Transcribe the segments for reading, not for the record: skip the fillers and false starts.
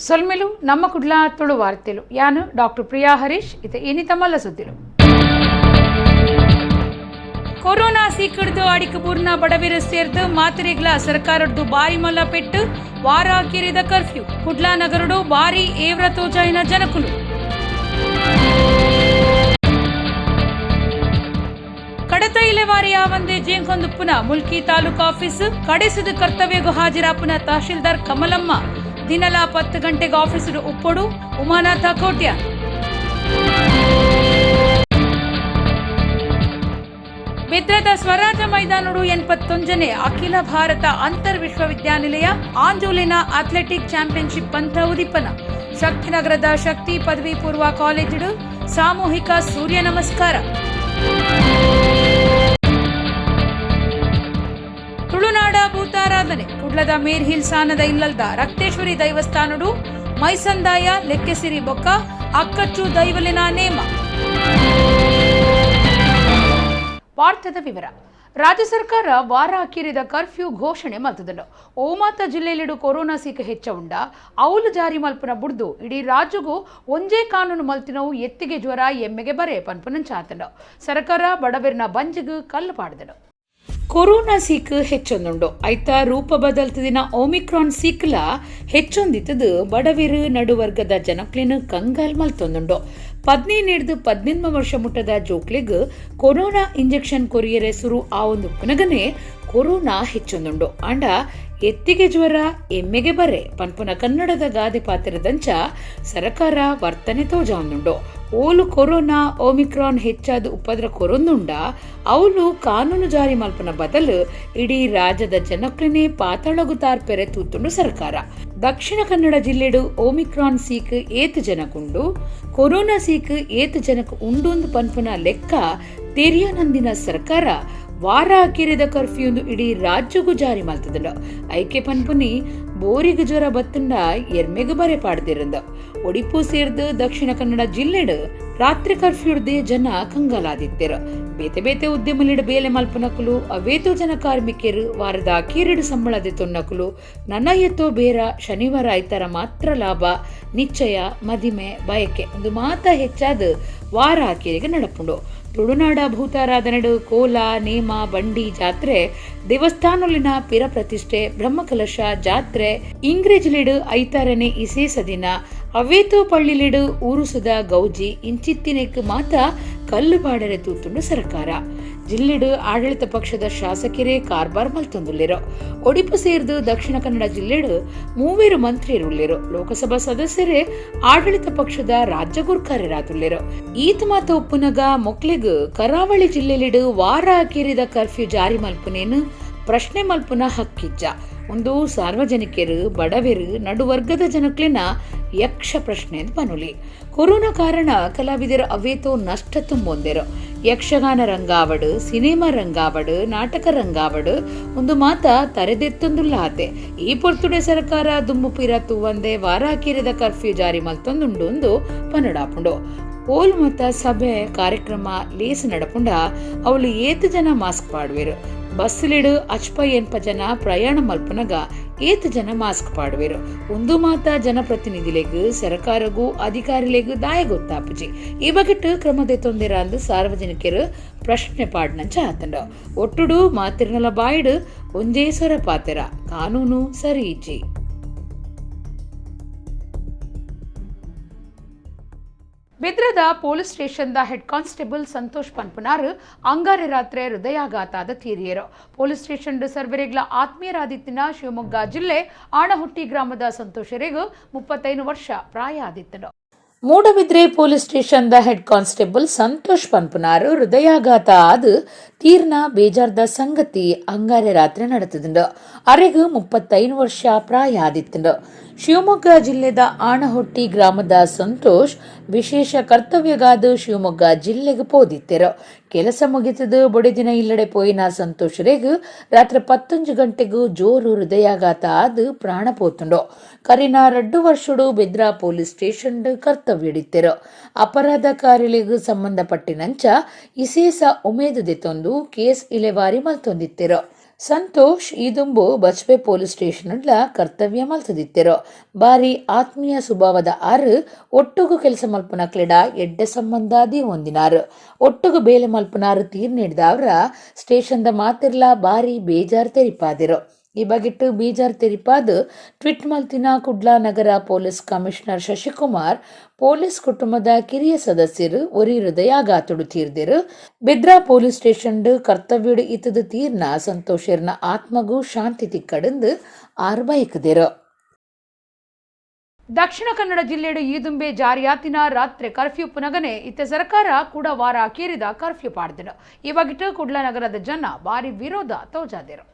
ಸೊಲ್ಮೆಲು ನಮ್ಮ ಕುಡ್ಲ ತುಳು ವಾರ್ತೆಲು ಯಾನು ಡಾಕ್ಟರ್ ಪ್ರಿಯಾ ಹರೀಶ್ ಇತ ಏನಿತ ಮಲ್ಲ ಸುದ್ದಿಲು ಕೊರೋನಾ ಸೀಕಡ್ದು ಅಡಿಕ ಪೂರ್ಣ ಬಡವಿರ ಸೇರ್ದು ಮಾತ್ರೆಗ್ಲ ಸರ್ಕಾರದ್ದು ಬಾರಿ ಮಲ್ಲ ಪೆಟ್ಟು ವಾರ ಕಿರಿದ ಕರ್ಫ್ಯೂ ಕುಡ್ಲಾ ನಗರಡು ಬಾರಿ ಏವ್ರ ತೋಜಾಯಿನ ಜನಕುಲು ಕಡತೈಲೆ ವಾರಿಯ ಒಂದೇ ಜೇಂಕೊಂದುಪ್ಪುನ ಮುಲ್ಕಿ ತಾಲೂಕು ಆಫೀಸ್ ಕಡೆಸಿದ ಕರ್ತವ್ಯಗೂ ಹಾಜರಾಪುನ ತಹಶೀಲ್ದಾರ್ ಕಮಲಮ್ಮ ದಿನಲ 10 ಗಂಟೆಗೆ ಆಫೀಸ್ ಉಪ್ಪೊಡು ಉಮಾನಾಥ ಕೋಟ್ಯ ಬಿದ್ರದ ಸ್ವರಾಜ ಮೈದಾನಡು 81ನೇ ಅಖಿಲ ಭಾರತ ಅಂತರ್ ವಿಶ್ವವಿದ್ಯಾನಿಲಯ ಆಂಜೋಲಿನ ಅಥ್ಲೆಟಿಕ್ ಚಾಂಪಿಯನ್ಶಿಪ್ ಪಂಥ ಉದಿಪನ ಶಕ್ತಿನಗರದ ಶಕ್ತಿ ಪದವಿ ಪೂರ್ವ ಕಾಲೇಜು ಸಾಮೂಹಿಕ ಸೂರ್ಯ ನಮಸ್ಕಾರ ತುಳುನಾಡ ಭೂತಾರಾಧನೆ ಕುಡ್ಲದ ಮೇರ್ ಹಿಲ್ ಸಾನದ ಇಲ್ಲಲ್ದ ರಕ್ತೇಶ್ವರಿ ದೈವಸ್ಥಾನಡು ಮೈಸಂದಾಯ ಲೆಕ್ಕೆಸಿರಿ ಬೊಕ್ಕ ಅಕ್ಕಚ್ಚು ದೈವಲಿನ ನೇಮ. ವಾರ್ತೆದ ವಿವರ. ರಾಜ್ಯ ಸರ್ಕಾರ ವಾರ ಅಕ್ಕಿರಿದ ಕರ್ಫ್ಯೂ ಘೋಷಣೆ ಮಲ್ತದನು. ಓಮಾತ ಜಿಲ್ಲೆಯಲ್ಲಿಡು ಕೊರೋನಾ ಸೀಕ ಹೆಚ್ಚ ಉಂಡ ಅವಲು ಜಾರಿ ಮಲ್ಪನ ಬುಡ್ದು ಇಡೀ ರಾಜ್ಯಗೂ ಒಂಜೇ ಕಾನೂನು ಮಲ್ತಿನವು ಎತ್ತಿಗೆ ಜ್ವರ ಎಮ್ಮೆಗೆ ಬರೆ ಪನ್ಪುನಂಚಾತನು. ಸರ್ಕಾರ ಬಡವೆರ್ನ ಬಂಜಿಗೂ ಕಲ್ಲು ಪಾಡ್ದನು. ಕೊರೋನಾ ಸೀಕ್ ಹೆಚ್ಚೊಂದುಂಡು ಐತ ರೂಪ ಬದಲ್ತದಿನ ಓಮಿಕ್ರಾನ್ ಸೀಕ್ಲ ಹೆಚ್ಚೊಂದಿತ್ತದು ಬಡವಿರು ನಡುವರ್ಗದ ಜನಕ್ಲಿನ ಕಂಗಾಲ್ ಮಲ್ತೊಂದುಂಡು. 17 ವರ್ಷ ಮುಟ್ಟದ ಜೋಕ್ಲೆಗ್ ಕೊರೋನಾ ಇಂಜೆಕ್ಷನ್ ಕೊರಿಯರೆ ಸುರು ಆ ಒಂದು ಪುನಗನೆ ಕೊರೋನಾ ಹೆಚ್ಚೊಂದುಂಡು ಅಂಡ ಎತ್ತಿಗೆ ಜ್ವರ ಎಮ್ಮೆಗೆ ಬರೆ ಪನ್ಪುನ ಕನ್ನಡದ ಗಾದೆ ಪಾತ್ರದಂಚ ಸರ್ಕಾರ ವರ್ತನೆ ತೋಜಾಂದುಂಡು. ಓಲು ಕೊರೋನಾ ಓಮಿಕ್ರಾನ್ ಹೆಚ್ಚಾದ ಉಪದ್ರ ಕೊರೊಂದುಂಡ ಅವಳು ಕಾನೂನು ಜಾರಿ ಮಲ್ಪನ ಬದಲು ಇಡೀ ರಾಜ್ಯದ ಜನಕ್ಲಿನೇ ಪಾತಾಳಗುತ್ತಾರ್ ಪೆರೆ ತೂತುಂಡು ಸರ್ಕಾರ. ದಕ್ಷಿಣ ಕನ್ನಡ ಜಿಲ್ಲೆಡು ಓಮಿಕ್ರಾನ್ ಸೀಕ್ ಏತ್ ಜನಕುಂಡು ಕೊರೋನಾ ಸೀಕ್ ಏತ್ ಜನಕ್ ಉಂಡೊಂದು ಪನ್ಪುನ ಲೆಕ್ಕ ತೆರಿಯನಂದಿನ ಸರ್ಕಾರ ವಾರ ಕಿರಿದ ಕರ್ಫ್ಯೂಂದು ಇಡೀ ರಾಜ್ಯಗೂ ಜಾರಿ ಮಲ್ತದಲ್ಲ. ಐಕೆ ಪನ್ಪುನಿ ಬೋರಿಗ ಜ್ವರ ಬತ್ತಂಡ ಎರ್ಮೆಗ ಬರೆ ಪಾಡ್ದಿರಂದ. ಒಡಿಪು ಸೇರ್ದು ದಕ್ಷಿಣ ಕನ್ನಡ ಜಿಲ್ಲೆಡು ರಾತ್ರಿ ಕರ್ಫ್ಯೂಡ್ದೆ ಜನ ಕಂಗಾಲಾದಿತ್ತೆರ. ಬೇತೆ ಬೇತೆ ಉದ್ಯಮಲಿಡ ಬೇಲೆ ಮಲ್ಪನಕುಲು ಅವೇತೋ ಜನ ಕಾರ್ಮಿಕರು ವಾರದ ಅಕೀರಿಡು ಸಂಬಳದೆ ತೊನ್ನಕುಲು ನನ್ನ ಎತ್ತೋ ಬೇರ ಶನಿವಾರ ಐತರ ಮಾತ್ರ ಲಾಭ ನಿಶ್ಚಯ ಮದಿಮೆ ಬಯಕೆ ಒಂದು ಮಾತ ಹೆಚ್ಚಾದ ವಾರ ಅಕೀರಿಗೆ ನಡಪುಂಡು. ತುಳುನಾಡ ಭೂತಾರಾಧನೆಡು ಕೋಲ ನೇಮ ಬಂಡಿ ಜಾತ್ರೆ ದೇವಸ್ಥಾನಲಿನ ಪಿರ ಪ್ರತಿಷ್ಠೆ ಬ್ರಹ್ಮಕಲಶ ಜಾತ್ರೆ ಇಂಗ್ರೇಜ್ಲಿಡು ಐತಾರನೆ ಇಸೇಸ ದಿನ ಅವೇತೋ ಪಳ್ಳಿಲಿಡು ಊರುಸುದ ಗೌಜಿ ಇಂಚಿತ್ತಿನೆಕ್ ಮಾತ ಕಲ್ಲು ಬಾಡರೆ ತೂತುಂಡು ಸರ್ಕಾರ. ಜಿಲ್ಲೆಡು ಆಡಳಿತ ಪಕ್ಷದ ಶಾಸಕರೇ ಕಾರ್ಬಾರ್ ಮಲ್ತೊಂದುಲ್ಲೆರು. ಒಡಿಪು ಸೇರ್ದು ದಕ್ಷಿಣ ಕನ್ನಡ ಜಿಲ್ಲೆಡು 3 ಮಂತ್ರಿಯರುಳ್ಳೆರು. ಲೋಕಸಭಾ ಸದಸ್ಯರೇ ಆಡಳಿತ ಪಕ್ಷದ ರಾಜ್ಯ ಗುರ್ಕಾರ್ಯರಾದುಲ್ಲೆರು. ಈತ ಮಾತ ಒಪ್ಪುನಗ ಮೊಕ್ಲೆಗ್ ಕರಾವಳಿ ಜಿಲ್ಲೆಲಿಡು ವಾರ ಅಕೀರಿದ ಕರ್ಫ್ಯೂ ಜಾರಿ ಮಲ್ಪುನೇನು ಪ್ರಶ್ನೆ ಮಲ್ಪುನ ಹಕ್ಕಿಜ್ಜ. ಒಂದು ಸಾರ್ವಜನಿಕರು ಬಡವೆರು ನಡುವರ್ಗದ ಜನಕ್ಲಿನ ಯಕ್ಷ ಪ್ರಶ್ನೆ ಪನುಲಿ. ಕೊರೋನಾ ಕಾರಣ ಕಲಾವಿದರು ಅವೇತೋ ನಷ್ಟ ತುಂಬೊಂದೆರು. ಯಕ್ಷಗಾನ ರಂಗಾವಡು ಸಿನಿಮಾ ರಂಗಾವಡು ನಾಟಕ ರಂಗಾವಡು ಒಂದು ಮಾತ ತರೆದೆತ್ತೊಂದುಲ್ಲಾತೆ. ಈ ಪೊರ್ತುಡೆ ಸರ್ಕಾರ ದುಮ್ಮು ಪಿರತು ಒಂದೇ ವಾರ ಅಕೀರಿದ ಕರ್ಫ್ಯೂ ಜಾರಿ ಮಲ್ತೊಂದುಂಡು ಒಂದು ಪನ್ನಡಾಪುಂಡು. ಓಲ್ ಮತ ಸಭೆ ಕಾರ್ಯಕ್ರಮ ಲೇಸ್ ನಡಪುಂಡ ಅವಳು ಏತು ಜನ ಮಾಸ್ಕ್ ಪಾಡುವೆರು. ಬಸ್ಲಿಡು ಅಚ್ಪ ಎನ್ಪ ಜನ ಪ್ರಯಾಣ ಮಲ್ಪನಗ ಏತ್ ಜನ ಮಾಸ್ಕ್ ಪಾಡುವೆರು. ಒಂದು ಮಾತ ಜನಪ್ರತಿನಿಧಿಲೆಗ್ ಸರ್ಕಾರಗೂ ಅಧಿಕಾರಿಲೆಗ್ ದಾಯ ಗೊತ್ತಾಪುಜಿ ಈ ಬಗೆಟ್ ಕ್ರಮದೆ ತೊಂದೆರ ಅಂದು ಸಾರ್ವಜನಿಕರು ಪ್ರಶ್ನೆ ಪಾಡ್ನಂಚ ಆತಂಡ. ಒಟ್ಟುಡು ಮಾತಿರ್ನಲ ಬಾಯಿಡು ಒಂಜೇ ಸ್ವರ ಪಾತೆರ ಕಾನೂನು ಸರಿ ಇಜ್ಜಿ. ಬಿದ್ರದ ಪೊಲೀಸ್ ಸ್ಟೇಷನ್ದ ಹೆಡ್ ಕಾನ್ಸ್ಟೇಬಲ್ ಸಂತೋಷ್ ಪನ್ಪುನಾರ್ ಅಂಗಾರೆ ರಾತ್ರಿ ಹೃದಯಾಘಾತದ ತೀರಿಯರು. ಪೊಲೀಸ್ ಸ್ಟೇಷನ್ ಸರ್ವರೆಗ್ಲ ಆತ್ಮೀಯರಾದಿತ್ತಿನ ಶಿವಮೊಗ್ಗ ಜಿಲ್ಲೆ ಆಣಹುಟ್ಟಿ ಗ್ರಾಮದ ಸಂತೋಷರಿಗೂ 35 ವರ್ಷ ಪ್ರಾಯ ಆದಿತ್ತನು. ಮೂಡಬಿದ್ರೆ ಪೊಲೀಸ್ ಸ್ಟೇಷನ್ದ ಹೆಡ್ ಕಾನ್ಸ್ಟೇಬಲ್ ಸಂತೋಷ್ ಪನ್ಪುನಾರ್ ಹೃದಯಾಘಾತ ಆದ ತೀರ್ನ ಬೇಜಾರ್ದ ಸಂಗತಿ ಅಂಗಾರೆ ರಾತ್ರಿ ನಡೆತದುಂಡು. ಅರೆಗೂ 35 ವರ್ಷ ಪ್ರಾಯ ಆದಿತ್ತುಂಡು. ಶಿವಮೊಗ್ಗ ಜಿಲ್ಲೆದ ಆಣಹೊಟ್ಟಿ ಗ್ರಾಮದ ಸಂತೋಷ್ ವಿಶೇಷ ಕರ್ತವ್ಯಗಾದ ಶಿವಮೊಗ್ಗ ಜಿಲ್ಲೆಗೆ ಪೋದಿತ್ತೆರು. ಕೆಲಸ ಮುಗಿತದು ಬೊಡೆದಿನ ಇಲ್ಲಡೆ ಪೋಯಿನ ಸಂತೋಷರೆಗೂ ರಾತ್ರಿ 11 ಗಂಟೆಗೂ ಜೋರು ಹೃದಯಾಘಾತ ಆದ ಪ್ರಾಣ ಪೋತುಂಡು. ಕರಿನ 2 ವರ್ಷಡು ಬೆದ್ರಾ ಪೊಲೀಸ್ ಸ್ಟೇಷನ್ ಕರ್ತವ್ಯಡಿತ್ತೆರು. ಅಪರಾಧ ಕಾರ್ಯಲಿಗೂ ಸಂಬಂಧಪಟ್ಟಿನಂಚ ಇಸೇಸ ಉಮೇದು ದೆತ್ತೊಂದು ಕೇಸ್ ಇಲೆವಾರಿ ಮಲ್ತೊಂದಿತ್ತೆರು. ಸಂತೋಷ್ ಈದುಂಬು ಬಚ್ಪೆ ಪೊಲೀಸ್ ಸ್ಟೇಷನ್ಲ ಕರ್ತವ್ಯ ಮಲ್ತದಿತ್ತೆರು. ಬಾರಿ ಆತ್ಮೀಯ ಸ್ವಭಾವದ ಆರು ಒಟ್ಟುಗು ಕೆಲಸ ಮಲ್ಪನಕ್ಲೆಡ ಎಡ್ಡೆ ಸಂಬಂಧಾದಿ ಹೊಂದಿನಾರು. ಒಟ್ಟುಗು ಬೇಲೆ ಮಲ್ಪನಾರು ತೀರ್ ನೀಡಿದವ್ರ ಸ್ಟೇಷನ್ದ ಮಾತಿರ್ಲ ಬಾರಿ ಬೇಜಾರು ತೆರಿಪಾದಿರು. ಈ ಬಗೆಟ್ಟು ಬೀಜಾರ್ ತೆರಿಪಾದು ಟ್ವಿಟ್ ಮಲ್ತಿನ ಕುಡ್ಲಾ ನಗರ ಪೊಲೀಸ್ ಕಮಿಷನರ್ ಶಶಿಕುಮಾರ್ ಪೊಲೀಸ್ ಕುಟುಂಬದ ಕಿರಿಯ ಸದಸ್ಯರು ಒರಿ ಹೃದಯಾಘಾತುಡು ತೀರ್ದಿರು. ಬಿದ್ರಾ ಪೊಲೀಸ್ ಸ್ಟೇಷನ್ ಕರ್ತವ್ಯಡು ಇತದ ತೀರ್ನ ಸಂತೋಷರ್ನ ಆತ್ಮಗೂ ಶಾಂತಿ ತಿಕ್ಕಡಂದು ಆರು ಬಯಕದಿರು. ದಕ್ಷಿಣ ಕನ್ನಡ ಜಿಲ್ಲೆಡು ಈದುಂಬೆ ಜಾರಿಯಾತಿನ ರಾತ್ರಿ ಕರ್ಫ್ಯೂ ಪುನಗನೆ ಇತ್ತೆ ಸರ್ಕಾರ ಕೂಡ ವಾರ ಅಕೇರಿದ ಕರ್ಫ್ಯೂ ಪಾಡ್ದಿಡು. ಈ ಬಗೆಟ್ಟು ಕುಡ್ಲಾ ನಗರದ ಜನ ಭಾರಿ ವಿರೋಧ ತೋಜಾದಿರು.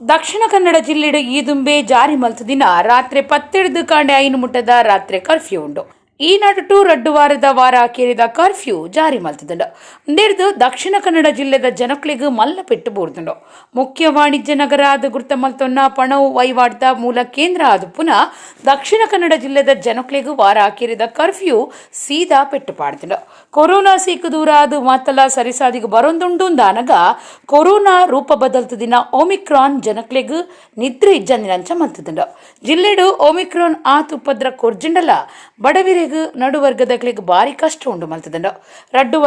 ದಕ್ಷಿಣ ಕನ್ನಡ ಜಿಲ್ಲೆಡು ಈದುಂಬೆ ಜಾರಿ ಮಲ್ತದಿನ ರಾತ್ರಿ 12 ಕಾಂಡೆ 5 ಮುಟ್ಟದ ರಾತ್ರಿ ಕರ್ಫ್ಯೂ ಉಂಡು. ಈ ನಡುಟು 2 ವಾರದ ವಾರ ಅಕೇರಿದ ಕರ್ಫ್ಯೂ ಜಾರಿ ಮಲ್ತದುಂಡು. ಇಂದೇರ್ದು ದಕ್ಷಿಣ ಕನ್ನಡ ಜಿಲ್ಲೆದ ಜನಕ್ಲಿಗೂ ಮಲ್ಲ ಪೆಟ್ಟು ಬೋರ್ದುಂಡು. ಮುಖ್ಯ ವಾಣಿಜ್ಯ ನಗರ ಆದ ಗುರ್ತ ಮಲ್ತೊನ್ನ ಪಣವು ವಹಿವಾಡ್ದ ಮೂಲ ಕೇಂದ್ರ ಆದ ಪುನಃ ದಕ್ಷಿಣ ಕನ್ನಡ ಜಿಲ್ಲೆದ ಜನಕ್ಲಿಗೂ ವಾರ ಅಕೇರಿದ ಕರ್ಫ್ಯೂ ಸೀದಾ ಪೆಟ್ಟು ಪಾಡ್ದುಂಡು. ಕೊರೋನಾ ಸೀಕು ದೂರ ಆದು ಮಾತಲ್ಲ ಸರಿಸಾದಿಗೆ ಬರೊಂದುಂಡು ಅಂದಾನಗ ಕೊರೋನಾ ರೂಪ ಬದಲ್ತದಿನ ಒಮಿಕ್ರಾನ್ ಜನಕ್ಲಿಗೂ ನಿದ್ರೆ ಇಜ್ಜಂದಿನಂಚ ಮಲ್ತದುಂಡು. ಜಿಲ್ಲೆಡು ಒಮಿಕ್ರಾನ್ ಆತು ಉಪದ್ರ ಕೊರ್ಜಿಂಡಲ ಬಡವಿರೆ ನಡುವರ್ಗದಕ್ಲಿಗೆ ಭಾರಿ ಕಷ್ಟ ಉಂಡು ಮಲ್ತದಂಡು. 2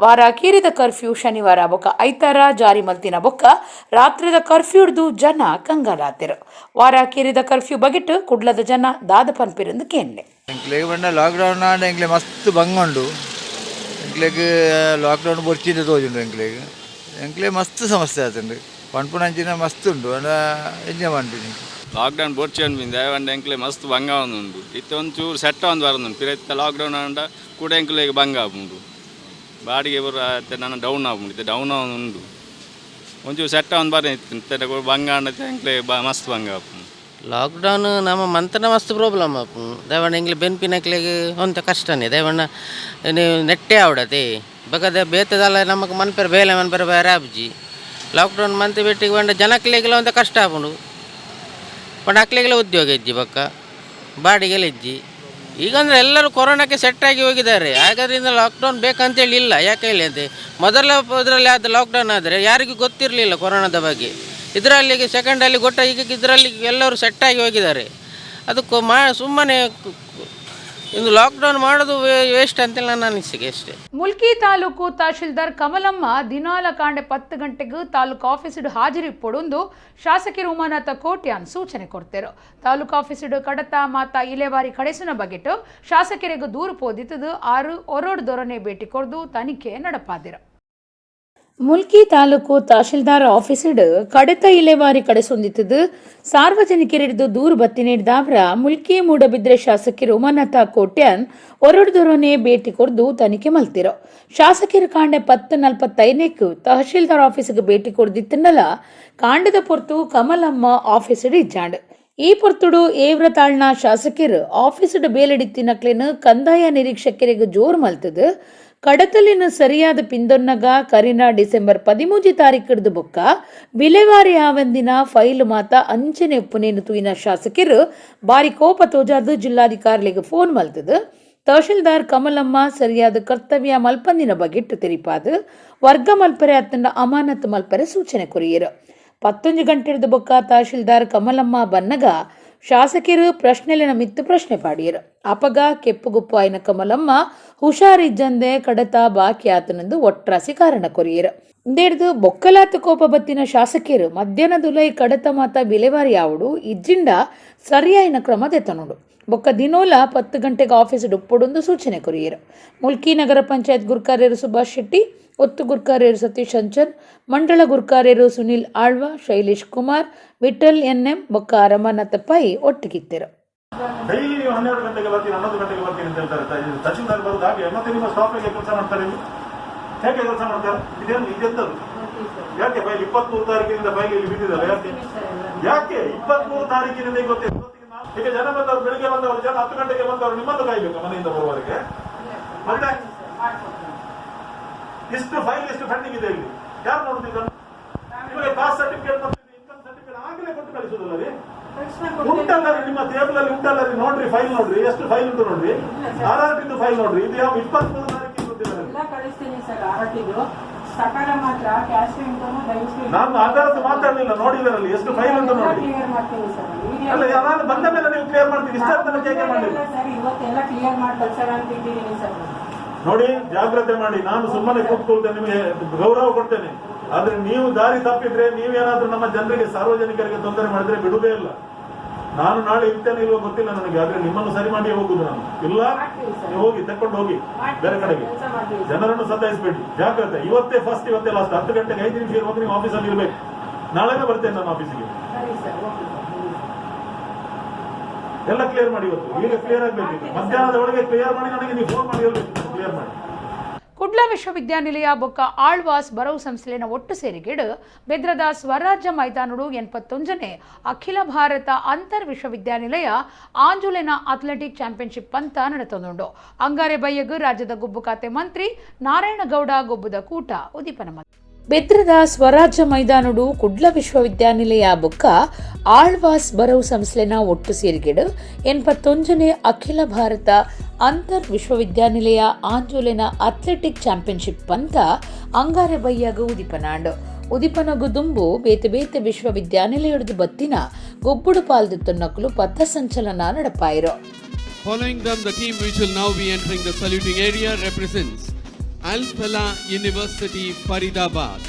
ವಾರ ಅಕೇರಿದ ಕರ್ಫ್ಯೂ ಶನಿವಾರ ಬೊಕ್ಕ ಐತಾರ ಜಾರಿ ಮಲ್ತಿನ ಬೊಕ್ಕ ರಾತ್ರಿದ ಕರ್ಫ್ಯೂಡ್ದು ಜನ ಕಂಗಾಲಾತಿರು. ವಾರ ಅಕೇರಿದ ಕರ್ಫ್ಯೂ ಬಗೆಟ್ ಕುಡ್ಲದ ಜನ ದಾದ ಪನ್ಪಿರಂದು ಕೇಂಡೆ ಲಾಕ್ಡೌನ್ ಎಂಕ್ಲೆ ಮಸ್ತ್ ಬಂಗೊಂಡು ಎಂಕ್ಲೆಗ್ ಲಾಕ್ಡೌನ್ ಬೊರ್ಚಿದ ತೋಜುಂಡು ಎಂಕ್ಲೆ ಮಸ್ತ್ ಸಮಸ್ಯೆ ಆತುಂಡು ಪನ್ಪುನಂಚಿನ ಮಸ್ತ್ ಉಂಡು ಎಂಜಾಯ್ ಮಾಡ್ತೀನಿ. ಲಾಕ್ಡೌನ್ ಬೊರ್ಚಿ ಅನ್ಪಿಂದ ಒಂದು ಎಂಕ್ಲೆ ಮಸ್ತ್ ಬಂಗ ಉಂಡು ಇತ್ತು ಒಂಚೂರು ಸೆಟ್ಟ ಒಂದು ಬರೋದು ಪಿರತ್ತ ಲಾಕ್ಡೌನ್ ಅಂಡ ಕೂಡ ಎಂಕ್ಲೆಗೆ ಬಂಗ ಆಪುಂಡು ಬಾಡಿಗೆ ಬರ ನನ್ನ ಡೌನ್ ಆಪುಂಡು ಇತ್ತು ಡೌನ್ ಉಂಡು ಒಂಚೂರು ಸೆಟ್ಟ ಒಂದು ಬರ ಇತ್ತು ಬಂಗ ಅಂಡತ್ತೆ ಎಂಕ್ಲೆ ಮಸ್ತ್ ಬಂಗ ಆಪುಂಡು. ಲಾಕ್ಡೌನ್ ನಮ್ಮ ಮಂತನ ಮಸ್ತ್ ಪ್ರಾಬ್ಲಮ್ ಆಪು ದೇವಣ್ಣ ಎಂಗ್ಲಿ ಬೆನ್ಪಿನಕ್ಲೆಗೆ ಒಂತ ಕಷ್ಟನೇ ದೇವಣ್ಣ ನೀವು ನೆಟ್ಟೆ ಆವಡತೆ ಬಗದ ಬೇತದಲ್ಲ ನಮಗೆ ಮನ್ಪೆರ ಬೇಲೆ ಮನ್ಪೆರ ಬೇರೆ ಆಬ್ಜಿ ಲಾಕ್ಡೌನ್ ಮಂತ್ ಬಿಟ್ಟಿಗೆ ಬಂಡ ಜನಕ್ಲೆಗೆಲ್ಲ ಒಂತ ಕಷ್ಟ ಆಪುಂಡು ಪಂಡ ಅಕ್ಲೆಗೆಲ್ಲ ಉದ್ಯೋಗ ಇಜ್ಜಿ ಬಕ್ಕ ಬಾಡಿಗೆಲ್ಲ ಇಜ್ಜಿ ಈಗ ಅಂದರೆ ಎಲ್ಲರೂ ಕೊರೋನಾಕ್ಕೆ ಸೆಟ್ಟಾಗಿ ಹೋಗಿದ್ದಾರೆ. ಹಾಗಾದ್ರಿಂದ ಲಾಕ್ಡೌನ್ ಬೇಕಂತೇಳಿ ಇಲ್ಲ. ಯಾಕೆ ಹೇಳಿ ಅಂತೆ ಮೊದಲ ಇದರಲ್ಲಿ ಆದ ಲಾಕ್ಡೌನ್ ಆದರೆ ಯಾರಿಗೂ ಗೊತ್ತಿರಲಿಲ್ಲ ಕೊರೋನಾದ ಬಗ್ಗೆ. ಇದರಲ್ಲಿಗೆ ಸೆಕೆಂಡಲ್ಲಿ ಗೊತ್ತ ಈಗ ಇದರಲ್ಲಿ ಎಲ್ಲರೂ ಸೆಟ್ಟಾಗಿ ಹೋಗಿದ್ದಾರೆ. ಅದಕ್ಕೂ ಸುಮ್ಮನೆ ಇಂದು ಲಾಕ್ಡೌನ್ ಮಾಡೋದು ವೇಸ್ಟ್ ಅಂತೇಳಿ ನನ್ನ ಅನಿಸಿಕೆ ಅಷ್ಟೇ. ಮುಲ್ಕಿ ತಾಲೂಕು ತಹಶೀಲ್ದಾರ್ ಕಮಲಮ್ಮ ದಿನಾಲ ಕಾಂಡೆ 10 ಗಂಟೆಗೂ ತಾಲೂಕು ಆಫೀಸಿಡು ಹಾಜರಿ ಪೊಡೊಂದು ಶಾಸಕಿ ಉಮಾನಾಥ ಕೋಟ್ಯಾನ್ ಸೂಚನೆ ಕೊಡ್ತೇರು. ತಾಲೂಕು ಆಫೀಸಿಡು ಕಡತ ಮಾತ ಇಲೆವಾರಿ ಕಡೆಸಿನ ಬಗೆಟ್ಟು ಶಾಸಕರಿಗೆ ದೂರು ಪೋದಿತ್ತದು ಆರು ಒರೋಡ್ ದೊರನೆ ಭೇಟಿ ಕೊರ್ದು ತನಿಖೆ ನಡಪಾದಿರು. ಮುಲ್ಕಿ ತಾಲೂಕು ತಹಶೀಲ್ದಾರ್ ಆಫೀಸಿಡು ಕಡತ ಇಲೆವಾರಿ ಕಡೆಸೊಂದಿತ್ತದು ಸಾರ್ವಜನಿಕರಿಡ್ದು ದೂರು ಬತ್ತಿ ನೀಡಿದವ್ರ ಮುಲ್ಕಿ ಮೂಡಬಿದ್ರೆ ಶಾಸಕಿ ಉಮಾನಾಥ ಕೋಟ್ಯಾನ್ ಒರಡ್ದೊರನೆ ಭೇಟಿ ಕೊರ್ದು ತನಿಖೆ ಮಲ್ತಿರೋ. ಶಾಸಕರು ಕಾಂಡೆ 10:45 ತಹಶೀಲ್ದಾರ್ ಆಫೀಸಿಗೆ ಭೇಟಿ ಕೊಡ್ದಿತ್ತನ್ನಲ್ಲ ಕಾಂಡದ ಪೊರ್ತು ಕಮಲಮ್ಮ ಆಫೀಸಿಡು ಇಜ್ಜಾಂಡು. ಈ ಪೊರ್ತುಡು ಏವ್ರ ತಾಳ್ನ ಶಾಸಕರು ಆಫೀಸಿಡು ಬೇಲೆಡಿತ್ತಿನಕ್ಲೇನು ಕಂದಾಯ ನಿರೀಕ್ಷಕರಿಗೆ ಜೋರು ಮಲ್ತದು ಕಡತಲಿನ ಸರಿಯಾದ ಪಿಂದೊನ್ನಗ ಕರಿನ ಡಿಸೆಂಬರ್ 13 ತಾರೀಕಿಡ್ದು ಬೊಕ್ಕ ವಿಲೇವಾರಿ ಆವಂದಿನ ಫೈಲ್ ಮಾತ ಅಂಚನೆ ಉಪ್ಪುನೇನು ತೂಯಿನ ಶಾಸಕರು ಬಾರಿ ಕೋಪ ತೋಜಾದು ಜಿಲ್ಲಾಧಿಕಾರಿಗಳಿಗೆ ಫೋನ್ ಮಲ್ತದು. ತಹಶೀಲ್ದಾರ್ ಕಮಲಮ್ಮ ಸರಿಯಾದ ಕರ್ತವ್ಯ ಮಲ್ಪಂದಿನ ಬಗೆಟ್ಟು ತೆರಿಪಾದು ವರ್ಗ ಮಲ್ಪರೆ ಅತ್ತಂಡ ಅಮಾನತ್ ಮಲ್ಪರೆ ಸೂಚನೆ ಕೊರಿಯರು. 11 ಗಂಟೆಡ್ದು ಬೊಕ್ಕ ತಹಶೀಲ್ದಾರ್ ಕಮಲಮ್ಮ ಬನ್ನಗ ಶಾಸಕರು ಪ್ರಶ್ನೆಲಿನ ಮಿತ್ತು ಪ್ರಶ್ನೆ ಪಾಡಿಯರು. ಅಪಗ ಕೆಪ್ಪುಗುಪ್ಪು ಆಯ್ನ ಕಮಲಮ್ಮ ಹುಷಾರಿಜ್ಜಂದೆ ಕಡತ ಬಾಕಿ ಆತನೆಂದು ಒಟ್ರಾಸಿ ಕಾರಣ ಕೊರಿಯರು. ಇಂದೇಡ್ದು ಬೊಕ್ಕಲಾತ ಕೋಪ ಬತ್ತಿನ ಶಾಸಕರು ಮಧ್ಯಾಹ್ನದುಲೈ ಕಡತ ಮಾತ ವಿಲೇವಾರಿ ಆವುಡು ಇಜ್ಜಿಂಡ ಸರಿಯಾಯಿನ ಕ್ರಮ ದೆತ್ತನುಡು ಬೊಕ್ಕ ದಿನೋಲ 10 ಗಂಟೆಗೆ ಆಫೀಸ್ ಡುಪ್ಪೊಡೊಂದು ಸೂಚನೆ ಕೊರಿಯರು. ಮುಲ್ಕಿ ನಗರ ಪಂಚಾಯತ್ ಗುರ್ಕಾರ್ಯರು ಸುಭಾಷ್ ಶೆಟ್ಟಿ, ಒತ್ತು ಗುರ್ಕಾರ್ಯರು ಸತೀಶ್ ಅಂಚನ್, ಮಂಡಳ ಗುರ್ಕಾರ್ಯರು ಸುನಿಲ್ ಆಳ್ವ, ಶೈಲೇಶ್ ಕುಮಾರ್, ವಿಠಲ್ ಎನ್ಎಂ ಬೊಕ್ಕ ರಮನಾಥ ಪೈ ಒಟ್ಟಿಗಿತ್ತರು. ಡೈಲಿ ನೀವು 12 ಗಂಟೆಗೆ ಬರ್ತೀನಿ 11 ಗಂಟೆಗೆ ಬರ್ತೀನಿ ಅಂತ ಹೇಳ್ತಾರೆ ತಹಶೀಲ್ದಾರ್ ಬರೋದು ಹಾಗೆ. ಮತ್ತೆ ನಿಮ್ಮ ಸ್ಟಾಫಿಗೆ ಕೆಲಸ ಮಾಡ್ತಾರೆ ಹೇಗೆ ಕೆಲಸ ಮಾಡ್ತಾರೆ? ಇದೆಂತದ್ದು ಯಾಕೆ ಫೈಲ್ 23 ತಾರೀಕಿನಿಂದ ಫೈಲ್ ಇಲ್ಲಿ ಬಿದ್ದಿದ್ದಾರೆ ಯಾಕೆ 23 ತಾರೀಕಿನಿಂದ ಗೊತ್ತಿಲ್ಲ. ಈಗ ಜನ ಬಂದವರು ಬೆಳಿಗ್ಗೆ ಬಂದವರು ಜನ 10 ಗಂಟೆಗೆ ಬಂದವರು ನಿಮ್ಮನ್ನು ಕಾಯ್ಬೇಕು ಮನೆಯಿಂದ ಬರುವವರೆಗೆ. ಮತ್ತೆ ಇಷ್ಟು ಫೈಲ್ ಎಷ್ಟು ಪೆಂಡಿಂಗ್ ಇದೆ ಇಲ್ಲಿ ಯಾರು ನೋಡುತ್ತಿದ್ದ? ನಿಮಗೆ ಕಾಸ್ಟ್ ಸರ್ಟಿಫಿಕೇಟ್ ಮತ್ತು ಇನ್ಕಮ್ ಸರ್ಟಿಫಿಕೇಟ್ ಆಗಲೇ ಕೊಟ್ಟು ಕಳಿಸುವುದಲ್ಲ ರೀ? ಉಂಟಲ್ಲ ರೀ ನಿಮ್ಮ ಟೇಬಲ್ ಅಲ್ಲಿ ಉಂಟಲ್ಲ ರೀ? ನೋಡ್ರಿ ಫೈಲ್ ನೋಡ್ರಿ ಎಷ್ಟು ಫೈಲ್ ಉಂಟು ನೋಡ್ರಿ. RRT ಫೈಲ್ ನೋಡ್ರಿ. ಇದು ಯಾವ 23 ತಾರೀಕಿಗೆ ಗೊತ್ತಿಲ್ಲ ಕಳಿಸ್ತೀನಿ ಸರ್. RRT ಸಕಾಲ ಮಾತ್ರ ಕ್ಯಾಶ್ ಇನ್ಕಮ್ ದಯವಿಟ್ಟು ನಾನು ಆಧಾರದ ಮಾತಾಡಲಿಲ್ಲ, ನೋಡಿದಾರಲ್ಲಿ ಎಷ್ಟು ಫೈಲ್ ಅಂತ ನೋಡಿ. ಕ್ಲಿಯರ್ ಮಾಡ್ತೀನಿ ಸರ್. ಅಲ್ಲ, ನಾನು ಬಂದ ಮೇಲೆ ನೀವು ಕ್ಲಿಯರ್ ಮಾಡ್ತೀವಿ, ಇಷ್ಟ ತನಕ ಹೇಗೆ ಮಾಡಲಿಲ್ಲ ಸರ್. ಇವತ್ತೆಲ್ಲ ಕ್ಲಿಯರ್ ಮಾಡಿ ಕಳ್ಸೋಣ ಅಂತ ಇಟ್ಟಿದ್ದೀನಿ ಸರ್. ನೋಡಿ, ಜಾಗ್ರತೆ ಮಾಡಿ. ನಾನು ಸುಮ್ಮನೆ ಕೂತ್ಕೊಳ್ತೇನೆ, ನಿಮಗೆ ಗೌರವ ಕೊಡ್ತೇನೆ. ಆದ್ರೆ ನೀವು ದಾರಿ ತಪ್ಪಿದ್ರೆ, ನೀವೇನಾದ್ರೂ ನಮ್ಮ ಜನರಿಗೆ, ಸಾರ್ವಜನಿಕರಿಗೆ ತೊಂದರೆ ಮಾಡಿದ್ರೆ ಬಿಡುವುದೇ ಇಲ್ಲ. ನಾನು ನಾಳೆ ಇರ್ತೇನೆ ಇಲ್ವೋ ಗೊತ್ತಿಲ್ಲ ನನಗೆ, ಆದ್ರೆ ನಿಮ್ಮನ್ನು ಸರಿ ಮಾಡಿ ಹೋಗುದು ನಾನು. ಇಲ್ಲ, ನೀವು ಹೋಗಿ ತಕೊಂಡು ಹೋಗಿ ಬೇರೆ ಕಡೆಗೆ, ಜನರನ್ನು ಸತಾಯಿಸಬೇಡಿ. ಜಾಗ್ರತೆ. ಇವತ್ತೇ ಫಸ್ಟ್, ಇವತ್ತೇ ಲಾಸ್ಟ್. 10 ಗಂಟೆಗೆ 5 ನಿಮಿಷ ಇರುವಾಗ ನೀವು ಆಫೀಸಲ್ಲಿ ಇರಬೇಕು. ನಾಳೆನೇ ಬರ್ತೇನೆ ನಾನು ಆಫೀಸಿಗೆ. ಎಲ್ಲ ಕ್ಲಿಯರ್ ಮಾಡಿ ಇವತ್ತು. ಈಗ ಕ್ಲಿಯರ್ ಆಗಬೇಕು. ಮಧ್ಯಾಹ್ನದ ಒಳಗೆ ಕ್ಲಿಯರ್ ಮಾಡಿ ನನಗೆ ನೀವು ಫೋನ್ ಮಾಡಿ ಹೇಳ್ಬೇಕು, ಕ್ಲಿಯರ್ ಮಾಡಿ. ಕುಡ್ಲ ವಿಶ್ವವಿದ್ಯಾನಿಲಯ ಬೊಕ್ಕ ಆಳ್ವಾಸ್ ಬರವು ಸಂಸ್ಥೆನ ಒಟ್ಟು ಸೇರಿಗೆಡು ಬೆದ್ರದ ಸ್ವರಾಜ್ಯ ಮೈದಾನುಡು 81ನೇ ಅಖಿಲ ಭಾರತ ಅಂತರ್ ವಿಶ್ವವಿದ್ಯಾನಿಲಯ ಆಂಜುಲೆನ ಅಥ್ಲೆಟಿಕ್ ಚಾಂಪಿಯನ್ಶಿಪ್ ಪಂತ ನಡೆತೊಂದುಂಡು. ಅಂಗಾರೆ ಬಯ್ಯಗು ರಾಜ್ಯದ ಗುಬ್ಬು ಖಾತೆ ಮಂತ್ರಿ ನಾರಾಯಣಗೌಡ ಗೊಬ್ಬುದ ಕೂಟ ಉದೀಪನ ಬೆದ್ರದ ಸ್ವರಾಜ್ಯ ಮೈದಾನುಡು ಕುಡ್ಲ ವಿಶ್ವವಿದ್ಯಾನಿಲಯ ಬೊಕ್ಕ ಆಳ್ವಾಸ್ ಬರವು ಸಂಸ್ಥೆನ ಒಟ್ಟು ಸೇರಿಗೆಡು 81ನೇ ಅಖಿಲ ಭಾರತ ಅಂತರ್ ವಿಶ್ವವಿದ್ಯಾನಿಲಯ ಆಂಜೋಲೆನ ಅಥ್ಲೆಟಿಕ್ ಚಾಂಪಿಯನ್ಶಿಪ್ ಪಂತ ಅಂಗಾರೆ ಬಯ್ಯಾಗ ಉದಿಪನಾಂಡು. ಉದಿಪನಗು ದುಂಬು ಬೇತೆ ಬೇತೆ ವಿಶ್ವವಿದ್ಯಾನಿಲಯದ ಬತ್ತಿನ ಗೊಬ್ಬುಡು ಪಾಲ್ದಿತ್ತೊನ್ನಕಲು ಪಥ ಸಂಚಲನ ನಡಪಾಯಿರು. Following them, the team which will now be entering the saluting area represents Al Falah University, Faridabad.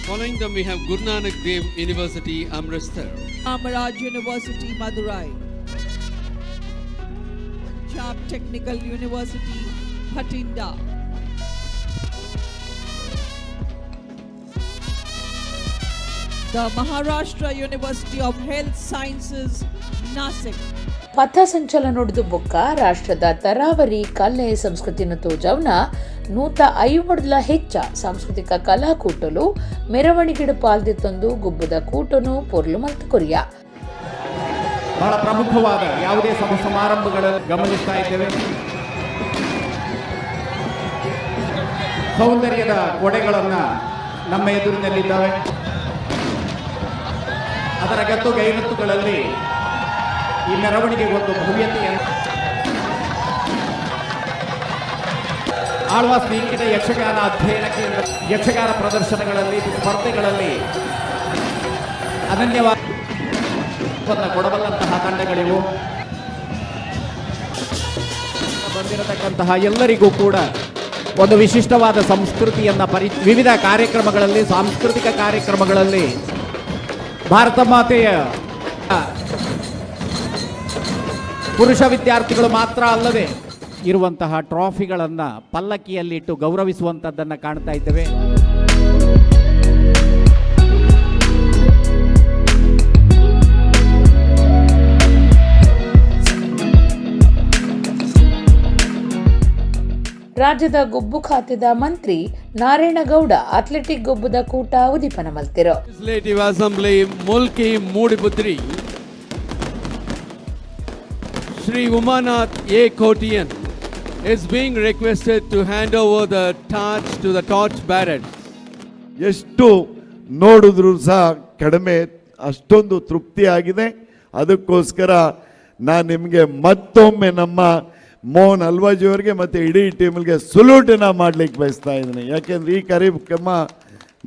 Following them, we have Guru Nanak Dev University, Amritsar. Amaraj University, Madurai. Punjab Technical University, Bhatinda. The Maharashtra University of Health Sciences, Nasik. ಪಥ ಸಂಚಲನೊಡ್ದು ಬೊಕ್ಕ ರಾಷ್ಟ್ರದ ತರಾವರಿ ಕಲೆ ಸಂಸ್ಕೃತಿನ ತೋಜವ್ನ 150 ಹೆಚ್ಚ ಸಾಂಸ್ಕೃತಿಕ ಕಲಾಕೂಟಲು ಮೆರವಣಿಗೆಡು ಪಾಲ್ದಿತ್ತೊಂದು ಗುಬ್ಬದ ಕೂಟನು ಪೊರ್ಲು ಮಲ್ತು ಕೊರಿಯ. ಬಹಳ ಪ್ರಮುಖವಾದ ಯಾವುದೇ ಸಮಾರಂಭಗಳಲ್ಲಿ ಗಮನಿಸ್ತಾ ಇದ್ದೇವೆ. ಸೌಂದರ್ಯದ ಕೊಡೆಗಳನ್ನು ನಮ್ಮ ಎದುರಿನಲ್ಲಿದ್ದಾವೆ. ಅದರ ಗತ್ತು ಗೈರತ್ತುಗಳಲ್ಲಿ ಈ ಮೆರವಣಿಗೆ ಒಂದು ಭವ್ಯತೆಯನ್ನು ಆಳ್ವಾಸ್ ನೀರಿನ ಯಕ್ಷಗಾನ ಅಧ್ಯಯನ ಕೇಂದ್ರ ಯಕ್ಷಗಾನ ಪ್ರದರ್ಶನಗಳಲ್ಲಿ ಸ್ಪರ್ಧೆಗಳಲ್ಲಿ ಅನನ್ಯವಾದ ಕೊಡಬಲ್ಲಂತಹ ತಂಡಗಳಿವು. ಬಂದಿರತಕ್ಕಂತಹ ಎಲ್ಲರಿಗೂ ಕೂಡ ಒಂದು ವಿಶಿಷ್ಟವಾದ ಸಂಸ್ಕೃತಿಯನ್ನು ವಿವಿಧ ಕಾರ್ಯಕ್ರಮಗಳಲ್ಲಿ ಸಾಂಸ್ಕೃತಿಕ ಕಾರ್ಯಕ್ರಮಗಳಲ್ಲಿ ಭಾರತ ಮಾತೆಯ ಪುರುಷ ವಿದ್ಯಾರ್ಥಿಗಳು ಮಾತ್ರ ಅಲ್ಲದೆ ಇರುವಂತಹ ಟ್ರಾಫಿಗಳನ್ನು ಪಲ್ಲಕ್ಕಿಯಲ್ಲಿಟ್ಟು ಗೌರವಿಸುವಂಥದ್ದನ್ನು ಕಾಣ್ತಾ ಇದ್ದೇವೆ. ರಾಜ್ಯದ ಗೊಬ್ಬು ಖಾತೆದ ಮಂತ್ರಿ ನಾರಾಯಣಗೌಡ ಅಥ್ಲೆಟಿಕ್ ಗೊಬ್ಬುದ ಕೂಟ ಉದೀಪನ ಮಲ್ತಿರು. Legislative Assembly Mulki Mudiputri Shri Umanath A. Kotian is being requested to hand over the torch to the torch bearers. ಎಷ್ಟು ನೋಡಿದ್ರು ಸಹ ಕಡಿಮೆ, ಅಷ್ಟೊಂದು ತೃಪ್ತಿಯಾಗಿದೆ. ಅದಕ್ಕೋಸ್ಕರ ನಾನು ನಿಮಗೆ ಮತ್ತೊಮ್ಮೆ ನಮ್ಮ ಮೋಹನ್ ಅಲ್ವಾಜಿಯವರಿಗೆ ಮತ್ತು ಇಡೀ ಟೀಮ್ಗೆ ಸುಲೂಟನ್ನ ಮಾಡಲಿಕ್ಕೆ ಬಯಸ್ತಾ ಇದ್ದೀನಿ. ಯಾಕೆಂದರೆ ಈ ಕಾರ್ಯಕ್ರಮ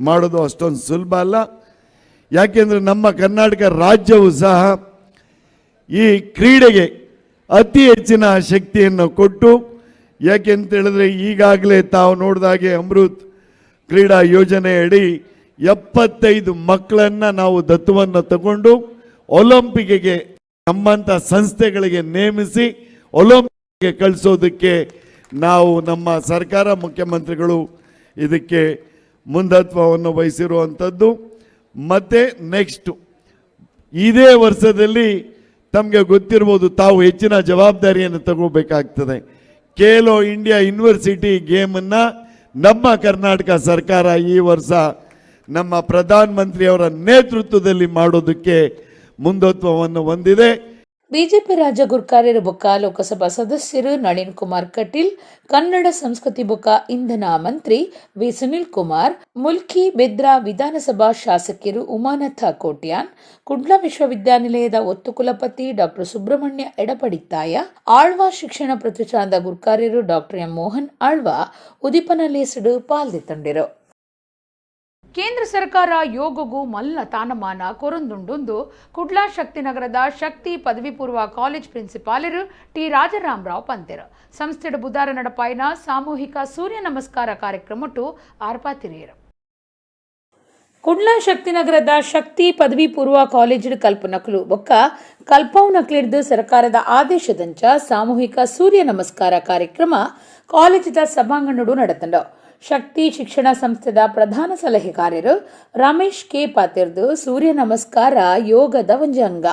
ಮಾಡೋದು ಅಷ್ಟೊಂದು ಸುಲಭ ಅಲ್ಲ. ಯಾಕೆಂದರೆ ನಮ್ಮ ಕರ್ನಾಟಕ ರಾಜ್ಯವು ಸಹ ಈ ಕ್ರೀಡೆಗೆ ಅತಿ ಹೆಚ್ಚಿನ ಶಕ್ತಿಯನ್ನು ಕೊಟ್ಟು, ಯಾಕೆಂತ ಹೇಳಿದ್ರೆ ಈಗಾಗಲೇ ತಾವು ನೋಡಿದಾಗೆ ಅಮೃತ್ ಕ್ರೀಡಾ ಯೋಜನೆಯಡಿ 75 ಮಕ್ಕಳನ್ನು ನಾವು ದತ್ತುವನ್ನು ತಗೊಂಡು ಒಲಿಂಪಿಕ್ಗೆ ನಮ್ಮಂಥ ಸಂಸ್ಥೆಗಳಿಗೆ ನೇಮಿಸಿ ಒಲಿಂಪಿಕ್ಗೆ ಕಳಿಸೋದಕ್ಕೆ ನಾವು ನಮ್ಮ ಸರ್ಕಾರ ಮುಖ್ಯಮಂತ್ರಿಗಳು ಇದಕ್ಕೆ ಮುಂದಾತ್ವವನ್ನು ವಹಿಸಿರುವಂಥದ್ದು. ಮತ್ತು ನೆಕ್ಸ್ಟು ಇದೇ ವರ್ಷದಲ್ಲಿ ತಮಗೆ ಗೊತ್ತಿರ್ಬೋದು, ತಾವು ಹೆಚ್ಚಿನ ಜವಾಬ್ದಾರಿಯನ್ನು ತಗೋಬೇಕಾಗ್ತದೆ. ಖೇಲೋ ಇಂಡಿಯಾ ಯೂನಿವರ್ಸಿಟಿ ಗೇಮನ್ನು ನಮ್ಮ ಕರ್ನಾಟಕ ಸರ್ಕಾರ ಈ ವರ್ಷ ನಮ್ಮ ಪ್ರಧಾನಮಂತ್ರಿಯವರ ನೇತೃತ್ವದಲ್ಲಿ ಮಾಡೋದಕ್ಕೆ ಮುಂದಾತ್ವವನ್ನು ಹೊಂದಿದೆ. ಬಿಜೆಪಿ ರಾಜ್ಯ ಗುರ್ಕಾರ್ಯರು ಬೊಕ್ಕ ಲೋಕಸಭಾ ಸದಸ್ಯರು ನಳಿನ್ ಕುಮಾರ್ ಕಟೀಲ್, ಕನ್ನಡ ಸಂಸ್ಕೃತಿ ಬೊಕ್ಕ ಇಂಧನ ಮಂತ್ರಿ ವಿ ಸುನಿಲ್ ಕುಮಾರ್, ಮುಲ್ಕಿ ಬೆದ್ರಾ ವಿಧಾನಸಭಾ ಶಾಸಕರು ಉಮಾನಾಥ ಕೋಟ್ಯಾನ್, ಕುಡ್ಲ ವಿಶ್ವವಿದ್ಯಾನಿಲಯದ ಒತ್ತು ಕುಲಪತಿ ಡಾಕ್ಟರ್ ಸುಬ್ರಹ್ಮಣ್ಯ ಎಡಪಡಿತ್ತಾಯ, ಆಳ್ವಾ ಶಿಕ್ಷಣ ಪ್ರತಿಷ್ಠಾನದ ಗುರ್ಕಾರ್ಯರು ಡಾಕ್ಟರ್ ಎಂ ಮೋಹನ್ ಆಳ್ವಾ ಉದಿಪನಲೇಸಡು ಪಾಲ್ದಿತ್ತಂಡಿರು. ಕೇಂದ್ರ ಸರ್ಕಾರ ಯೋಗಗೂ ಮಲ್ಲ ತಾನಮಾನ ಕೊರೊಂದುಂಡು ಕುಡ್ಲಾ ಶಕ್ತಿನಗರದ ಶಕ್ತಿ ಪದವಿ ಪೂರ್ವ ಕಾಲೇಜ್ ಪ್ರಿನ್ಸಿಪಾಲರು ಟಿ ರಾಜರಾಮರಾವ್ ಪಂತೆರು ಸಂಸ್ಥೆಡು ಬುಧಾರ ನಡಪಾಯಿನ ಸಾಮೂಹಿಕ ಸೂರ್ಯ ನಮಸ್ಕಾರ ಕಾರ್ಯಕ್ರಮಟ್ಟು ಆರ್ಪಾತಿರಿಯರು. ಕುಡ್ಲಾ ಶಕ್ತಿನಗರದ ಶಕ್ತಿ ಪದವಿ ಪೂರ್ವ ಕಾಲೇಜ್ ಕಲ್ಪನಕಲು ಬೊಕ್ಕ ಕಲ್ಪೌನಕ್ಲಿಡ್ದು ಸರ್ಕಾರದ ಆದೇಶದಂಚ ಸಾಮೂಹಿಕ ಸೂರ್ಯ ನಮಸ್ಕಾರ ಕಾರ್ಯಕ್ರಮ ಕಾಲೇಜಿದ ಸಭಾಂಗಣಡು ನಡೆತಂಡ. ಶಕ್ತಿ ಶಿಕ್ಷಣ ಸಂಸ್ಥೆದ ಪ್ರಧಾನ ಸಲಹೆಗಾರರು ರಮೇಶ್ ಕೆ ಪಾತಿರ್ದು ಸೂರ್ಯ ನಮಸ್ಕಾರ ಯೋಗದ ಒಂಜಿ ಅಂಗ.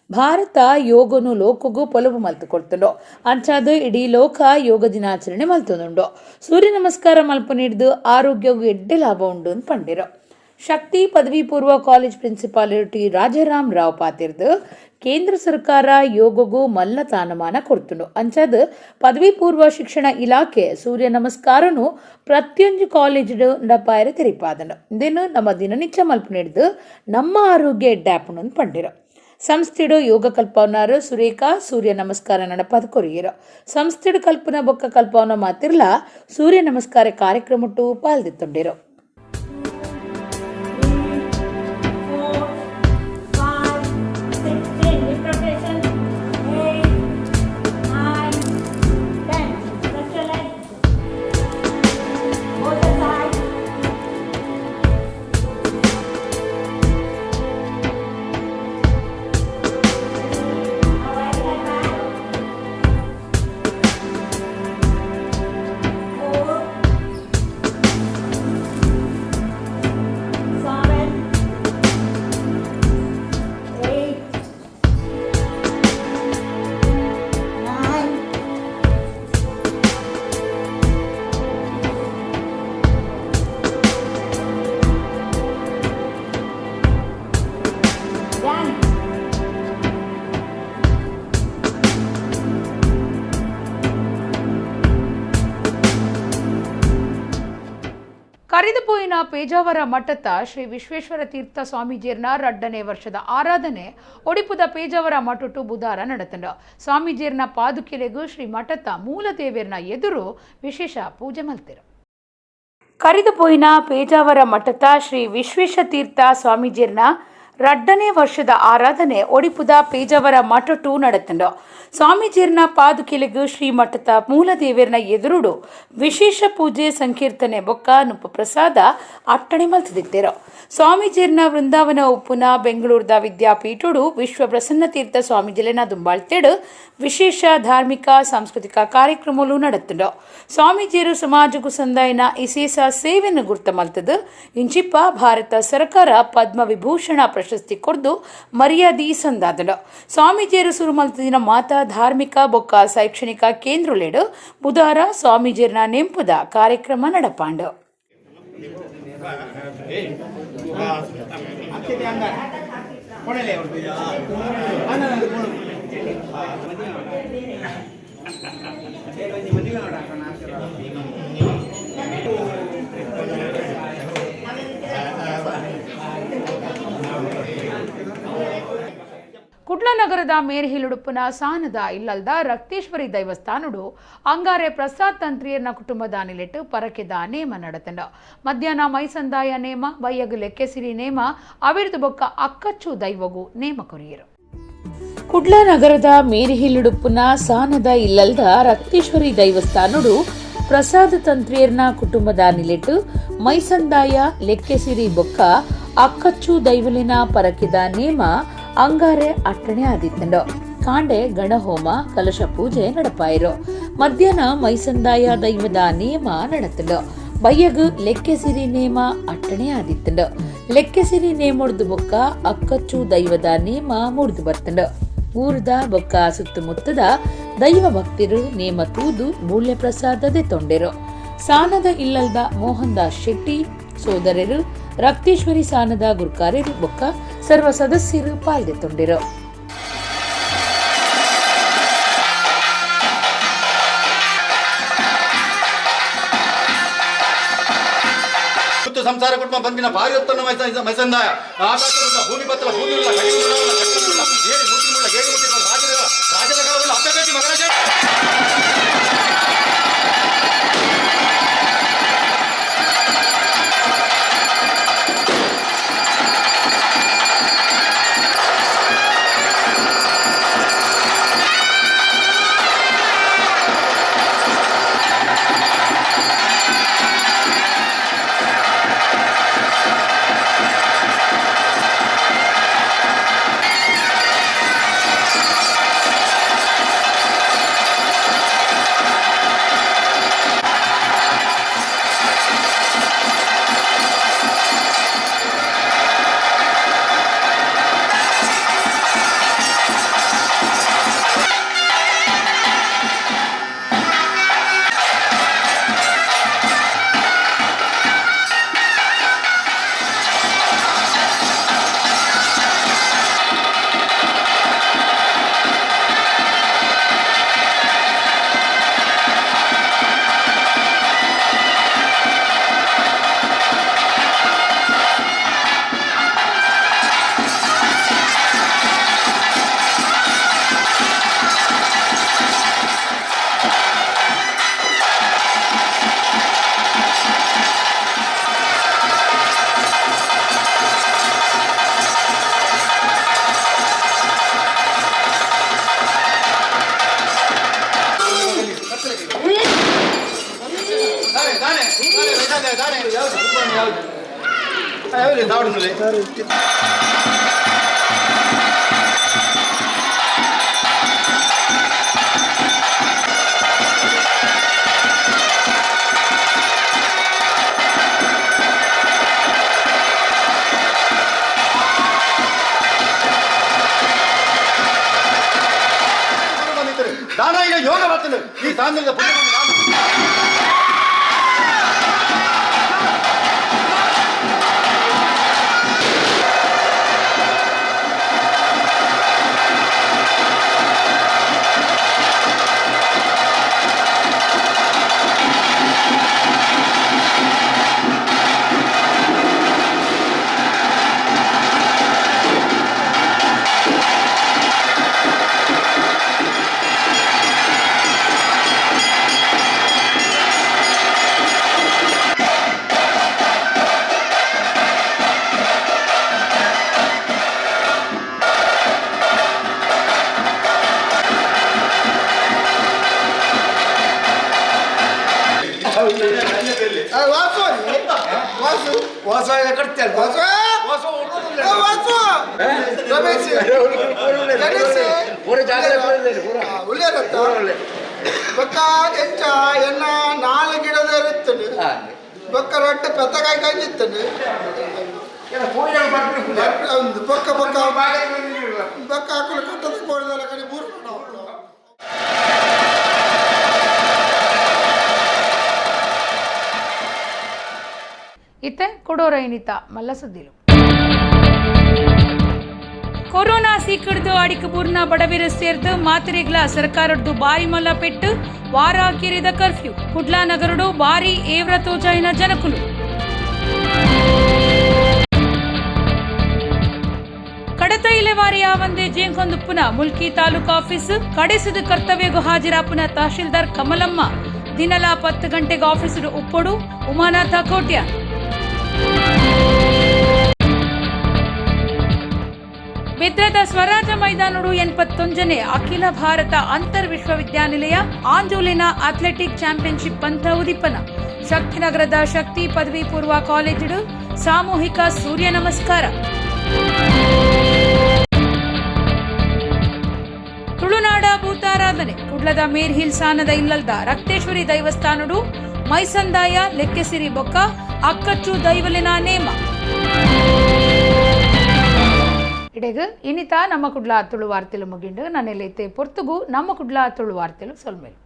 ಭಾರತ ಯೋಗನು ಲೋಕಗೂ ಪೊಲವು ಮಲ್ತುಕೊಡ್ತುಂಡು. ಅಂಚಾದು ಇಡೀ ಲೋಕ ಯೋಗ ದಿನಾಚರಣೆ ಮಲ್ತುಂಡು. ಸೂರ್ಯ ನಮಸ್ಕಾರ ಮಲ್ಪನಿಡ್ದು ಆರೋಗ್ಯಗೂ ಎಡ್ಡೆ ಲಾಭ ಉಂಡು ಅಂತ ಪಂಡಿರು. ಶಕ್ತಿ ಪದವಿ ಪೂರ್ವ college principal T Rajaram Rao ಪಾತಿರ್ದು ಕೇಂದ್ರ ಸರ್ಕಾರ ಯೋಗಗೂ ಮಲ್ಲ ತಾನಮಾನ ಕೊಡ್ತುಂಡು. ಅಂಚದು ಪದವಿ ಪೂರ್ವ ಶಿಕ್ಷಣ ಇಲಾಖೆ ಸೂರ್ಯ ನಮಸ್ಕಾರನು ಪ್ರತಿಯೊಂದು ಕಾಲೇಜ್ ನಡಪಾಯರ ತೆರಿಪಾದನು. ಇದೇನು ನಮ್ಮ ದಿನನಿತ್ಯ ಮಲ್ಪನಿಡ್ದು ನಮ್ಮ ಆರೋಗ್ಯ ಎಡ್ಡಾಪನು ಅಂತ ಪಂಡಿರು. ಸಂಸ್ಥೆಡು ಯೋಗ ಕಲ್ಪವನಾರು ಸುರೇಖಾ ಸೂರ್ಯ ನಮಸ್ಕಾರ ನಡಪಾದ ಕೊರಿಯರು. ಸಂಸ್ಥೆಡು ಕಲ್ಪನಾ ಬೊಕ್ಕ ಕಲ್ಪವನ ಮಾತಿರ್ಲ ಸೂರ್ಯ ನಮಸ್ಕಾರ ಕಾರ್ಯಕ್ರಮಟ್ಟು ಪಾಲ್ದಿತ್ತುಂಡಿರು. ಕರೆದುಪೋಯಿನ ಪೇಜಾವರ ಮಠದ ಶ್ರೀ ವಿಶ್ವೇಶ್ವರ ತೀರ್ಥ ಸ್ವಾಮೀಜಿಯರ್ನ 2ನೇ ವರ್ಷದ ಆರಾಧನೆ ಒಡಿಪುದ ಪೇಜಾವರ ಮಠಟು ಬುಧಾರ ನಡೆತಂಡ. ಸ್ವಾಮೀಜಿಯರ್ನ ಪಾದುಕೆಲೆಗೂ ಶ್ರೀ ಮಠದ ಮೂಲ ದೇವಿಯರ್ನ ಎದುರು ವಿಶೇಷ ಪೂಜೆ ಮಲ್ತಿರು. ಕರೆದುಪೋಯಿನ ಪೇಜಾವರ ಮಠದ ಶ್ರೀ ವಿಶ್ವೇಶ ತೀರ್ಥ ಸ್ವಾಮೀಜಿಯರ್ನ 2ನೇ ವರ್ಷದ ಆರಾಧನೆ ಒಡಿಪುದ ಪೇಜಾವರ ಮಠಟು ನಡೆತಂಡ. ಸ್ವಾಮೀಜಿಯರ್ನ ಪಾದುಕೆಲೆಗೂ ಶ್ರೀ ಮಠದ ಮೂಲ ದೇವಿಯರ್ನ ಎದುರುಡು ವಿಶೇಷ ಪೂಜೆ ಸಂಕೀರ್ತನೆ ಬೊಕ್ಕ ನುಪ್ಪ ಪ್ರಸಾದ ಅಟ್ಟಣೆ ಮಲ್ತಿದ್ದರು. ಸ್ವಾಮೀಜಿಯರ್ನ ವೃಂದಾವನ ಉಪ್ಪುನ ಬೆಂಗಳೂರದ ವಿದ್ಯಾಪೀಠಡು ವಿಶ್ವ ಪ್ರಸನ್ನ ತೀರ್ಥ ಸ್ವಾಮೀಜಿಲೆನ ದುಂಬಾಳ್ತೆಡು ವಿಶೇಷ ಧಾರ್ಮಿಕ ಸಾಂಸ್ಕೃತಿಕ ಕಾರ್ಯಕ್ರಮಗಳು ನಡೆತುಂಡು. ಸ್ವಾಮೀಜಿಯರು ಸಮಾಜಗೂ ಸಂದಾಯನ ಇಸೇಸ ಸೇವೆಯನ್ನು ಗುರ್ತ ಮಲ್ತದು ಇಂಚಿಪ್ಪ ಭಾರತ ಸರ್ಕಾರ ಪದ್ಮ ವಿಭೂಷಣ ಪ್ರಶಸ್ತಿ ಕೊರ್ದು ಮರ್ಯಾದಿ ಸಂದಾದಳು. ಸ್ವಾಮೀಜಿಯರು ಸುರು ಮಲ್ತದಿನ ಮಾತಾ ಧಾರ್ಮಿಕ ಬೊಕ್ಕ ಶೈಕ್ಷಣಿಕ ಕೇಂದ್ರಲೇಡು ಬುಧಾರ ಸ್ವಾಮೀಜಿಯರ್ನ ನೆಂಪುದ ಕಾರ್ಯಕ್ರಮ ನಡಪಾಂಡು. ಕುಡ್ಲನಗರದ ಮೇರ್ಹಿಲುಡುಪುನ ಸಾನದ ಇಲ್ಲಲ್ದ ರಕ್ತೇಶ್ವರಿ ದೈವಸ್ಥಾನಡು ಅಂಗಾರೆ ಪ್ರಸಾದ್ ತಂತ್ರಿಯರ್ನ ಕುಟುಂಬದ ನಿಲೆಟ್ಟು ಪರಕೆದ ನೇಮ ನಡೆತಂಡ. ಮಧ್ಯಾಹ್ನ ಮೈಸಂದಾಯ ನೇಮ ಬಯ್ಯಗು ಲೆಕ್ಕೆಸಿರಿ ನೇಮ ಅವಿರ್ದು ಬೊಕ್ಕ ಅಕ್ಕಚ್ಚು ದೈವಗು ನೇಮ ಕೊರಿಯರು. ಕುಡ್ಲನಗರದ ಮೇರ್ಹಿಲುಡುಪುನ ಸಾನದ ಇಲ್ಲಲ್ದ ರಕ್ತೇಶ್ವರಿ ದೈವಸ್ಥಾನಡು ಪ್ರಸಾದ್ ತಂತ್ರಿಯರ್ನ ಕುಟುಂಬದ ನಿಲೆಟ್ಟು ಮೈಸಂದಾಯ ಲೆಕ್ಕೆಸಿರಿ ಬೊಕ್ಕ ಅಕ್ಕಚ್ಚು ದೈವಲಿನ ಪರಕಿದ ನೇಮ ಅಂಗಾರೆ ಅಟ್ಟಣೆ ಆದಿತ್ತಂಡು. ಕಾಂಡೆ ಗಣಹೋಮ ಕಲಶ ಪೂಜೆ ನಡಪಾಯಿರು. ಮಧ್ಯಾಹ್ನ ಮೈಸಂದಾಯ ದೈವದ ನೇಮ ನಡೆತಂಡು. ಬಯ್ಯಗು ಲೆಕ್ಕೆಸಿರಿ ನೇಮ ಅಟ್ಟಣೆ ಆದಿತ್ತಂಡು. ಲೆಕ್ಕೆಸಿರಿ ನೇಮೊಡ್ದು ಬೊಕ್ಕ ಅಕ್ಕಚ್ಚು ದೈವದ ನೇಮ ಮುಡ್ದು ಬರ್ತಂಡು. ಊರ್ದ ಬೊಕ್ಕ ಸುತ್ತಮುತ್ತದ ದೈವ ಭಕ್ತರು ನೇಮ ತೂದು ಮೂಲ್ಯ ಪ್ರಸಾದದೆ ತೊಂಡೆರು. ಸಾನದ ಇಲ್ಲಲ್ದ ಮೋಹನ್ ದಾಸ್ ಶೆಟ್ಟಿ ಸೋದರರು ರಕ್ತೇಶ್ವರಿ ಸಾನದ ಗುರ್ಕಾರ್ಯರು ಬೊಕ್ಕ ಸರ್ವ ಸದಸ್ಯರು ಪಾಲ್ಗೊಳ್ಳಿರು. ಸಂಸಾರ ಕುಟುಂಬ ಬಂದಿನ ಭಾರಿ ಉತ್ತಮ ಮೈಸಂದಾಯ ಆಕಾಶದ ಭೂಮಿ ಪತ್ರ ಭೂಮಿ ಇಲ್ಲ ಏರಿ ಮುಟ್ಟಿ ಮುಳ್ಳ ಗೇಡಿ ಮುಟ್ಟಿ ರಾಜದ ಕಾಲದಲ್ಲಿ ಅಪ್ಪಬೇಕಿ ಮಗರಾಜ ದಾನ ಈಗ ಯೋಗ ಬರ್ತದೆ ಈ ಸಾಂದ್ರದ ಬೊಕ್ಕ ಹೆಚ್ಚ ಎನ್ನ ನಾಲ್ ಗಿಡದ ಇರುತ್ತದೆ ಬೊಕ್ಕ ರೊಟ್ಟೆ ಪೆತ್ತಕಾಯಿ ಕಾಯ್ದಿತ್ತದೆ ಬೊಕ್ಕ ಬೊಕ್ಕ ಬೊಕ್ಕ ಹಾಕೊಂಡು ಕಟ್ಟದ ಕೋಡಿದಲ್ಲ ಕಡೆ ಬೂರು ಇತ್ತೆ ಕೊಡೋರ ಏನಿತ ಮಲ್ಲ ಸುದ್ದಿಲು ಕೊರೋನಾ ಸೀಕಡ್ದು ಅಡಿಕಬೂರ್ನ ಬಡವಿರ ಸೇರ್ದು ಮಾತ್ರೆಗ್ಲ ಸರ್ಕಾರದ್ದು ಬಾರಿ ಮಲ್ಲ ಪೆಟ್ಟು ವಾರ ಹಾಕಿರಿದ ಕರ್ಫ್ಯೂ ಕುಡ್ಲಾ ನಗರಡು ಬಾರಿ ಏವ್ರ ತೋಜಾಯಿನ ಜನಕುಲು ಕಡತ ಇಲೆವಾರಿಯ ಒಂದೇ ಜೇಂಕೊಂದುಪ್ಪುನ ಮುಲ್ಕಿ ತಾಲೂಕು ಆಫೀಸ್ ಕಡೆಸಿದ ಕರ್ತವ್ಯಗೂ ಹಾಜರಾಪುನ ತಹಶೀಲ್ದಾರ್ ಕಮಲಮ್ಮ ದಿನಲ 10 ಗಂಟೆಗೆ ಆಫೀಸು ಉಪ್ಪೊಡು ಉಮಾನಾಥ ಕೋಟ್ಯ ಬಿದ್ರದ ಸ್ವರಾಜ ಮೈದಾನಡು 81ನೇ ಅಖಿಲ ಭಾರತ ಅಂತರ್ ವಿಶ್ವವಿದ್ಯಾನಿಲಯ ಆಂಜೋಲಿನ ಅಥ್ಲೆಟಿಕ್ ಚಾಂಪಿಯನ್ಶಿಪ್ ಪಂಥ ಉದಿಪನ ಶಕ್ತಿನಗರದ ಶಕ್ತಿ ಪದವಿ ಪೂರ್ವ ಕಾಲೇಜು ಸಾಮೂಹಿಕ ಸೂರ್ಯ ನಮಸ್ಕಾರ ತುಳುನಾಡ ಭೂತಾರಾಧನೆ ಕುಡ್ಲದ ಮೇರ್ ಹಿಲ್ ಸಾನದ ಇಲ್ಲಲ್ದ ರಕ್ತೇಶ್ವರಿ ದೈವಸ್ಥಾನಡು ಮೈಸಂದಾಯ ಲೆಕ್ಕೆಸಿರಿ ಬೊಕ್ಕ ಅಕ್ಕಚ್ಚು ದೈವಲಿನ ನೇಮ ಇಡೆಗು ಇನ್ನಿತ ನಮ್ಮ ಕುಡ್ಲ ತುಳು ವಾರ್ತೆಲು ಮುಗಿಂಡು ನನ್ನೆಲ್ಲೈತೆ ಪೊರ್ತುಗು ನಮ್ಮ ಕುಡ್ಲ ತುಳು ವಾರ್ತೆಲು ಸೊಲ್ಮೇಲು